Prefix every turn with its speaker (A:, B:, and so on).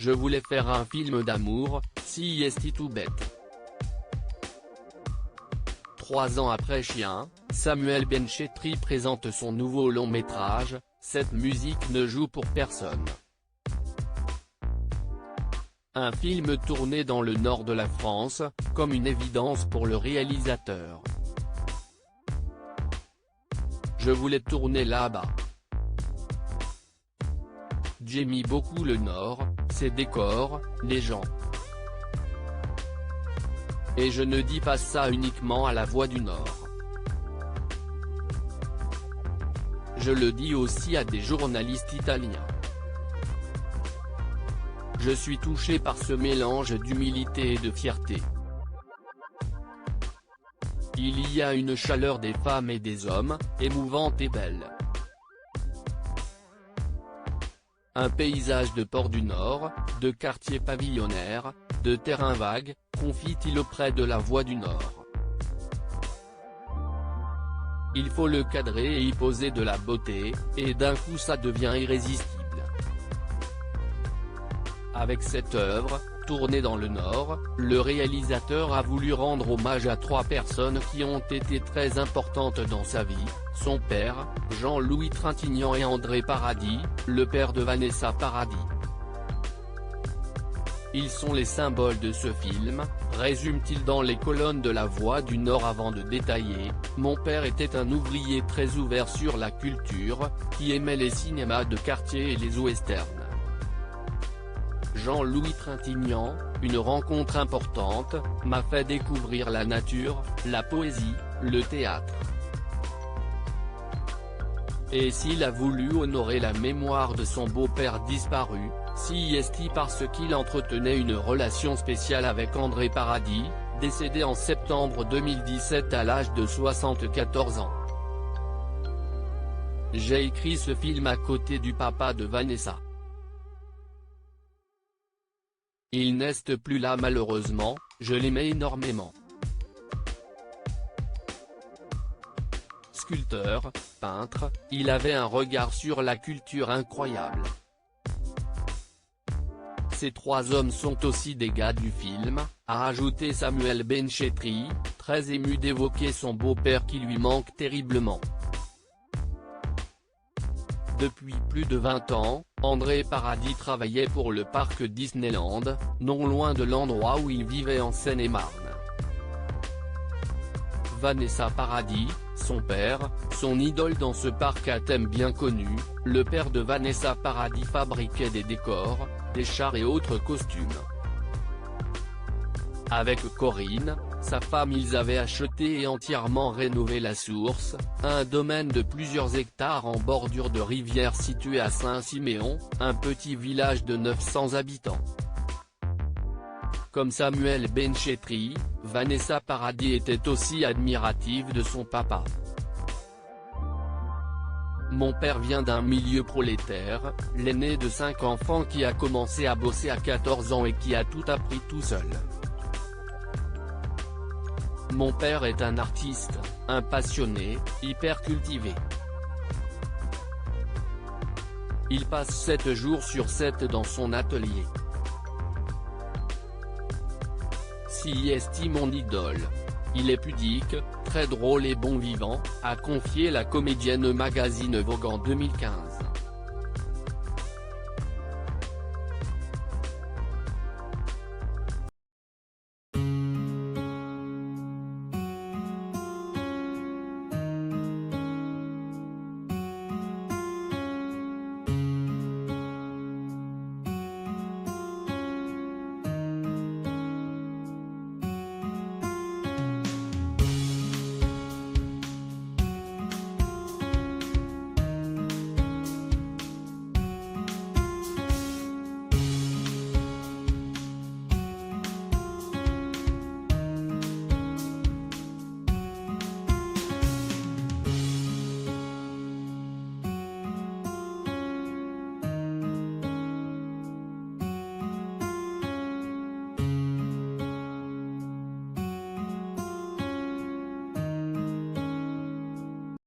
A: Je voulais faire un film d'amour, si est tout bête. 3 ans après Chien, Samuel Benchetri présente son nouveau long métrage, Cette musique ne joue pour personne. Un film tourné dans le nord de la France, comme une évidence pour le réalisateur. Je voulais tourner là-bas. J'aime beaucoup le nord, ses décors, les gens. Et je ne dis pas ça uniquement à la Voix du Nord. Je le dis aussi à des journalistes italiens. Je suis touché par ce mélange d'humilité et de fierté. Il y a une chaleur des femmes et des hommes, émouvante et belle. Un paysage de port du Nord, de quartiers pavillonnaires, de terrains vagues, confie-t-il auprès de la Voix du Nord. Il faut le cadrer et y poser de la beauté, et d'un coup ça devient irrésistible. Avec cette œuvre, tournée dans le Nord, le réalisateur a voulu rendre hommage à 3 personnes qui ont été très importantes dans sa vie, son père, Jean-Louis Trintignant et André Paradis, le père de Vanessa Paradis. Ils sont les symboles de ce film, résume-t-il dans les colonnes de La Voix du Nord avant de détailler. Mon père était un ouvrier très ouvert sur la culture, qui aimait les cinémas de quartier et les westerns. Jean-Louis Trintignant, une rencontre importante, m'a fait découvrir la nature, la poésie, le théâtre. Et s'il a voulu honorer la mémoire de son beau-père disparu, si est parce qu'il entretenait une relation spéciale avec André Paradis, décédé en septembre 2017 à l'âge de 74 ans. J'ai écrit ce film à côté du papa de Vanessa. Il n'est plus là malheureusement, je l'aimais énormément. Sculpteur, peintre, il avait un regard sur la culture incroyable. Ces 3 hommes sont aussi des gars du film, a ajouté Samuel Benchetri, très ému d'évoquer son beau-père qui lui manque terriblement. Depuis plus de 20 ans, André Paradis travaillait pour le parc Disneyland, non loin de l'endroit où il vivait en Seine-et-Marne. Vanessa Paradis, son père, son idole dans ce parc à thème bien connu, le père de Vanessa Paradis fabriquait des décors, des chars et autres costumes. Avec Corinne, sa femme, ils avaient acheté et entièrement rénové la Source, un domaine de plusieurs hectares en bordure de rivière situé à Saint-Siméon, un petit village de 900 habitants. Comme Samuel Benchetri, Vanessa Paradis était aussi admirative de son papa. Mon père vient d'un milieu prolétaire, l'aîné de 5 enfants qui a commencé à bosser à 14 ans et qui a tout appris tout seul. Mon père est un artiste, un passionné, hyper cultivé. Il passe 7 jours sur 7 dans son atelier. Si est mon idole. Il est pudique, très drôle et bon vivant, a confié la comédienne au magazine Vogue en 2015.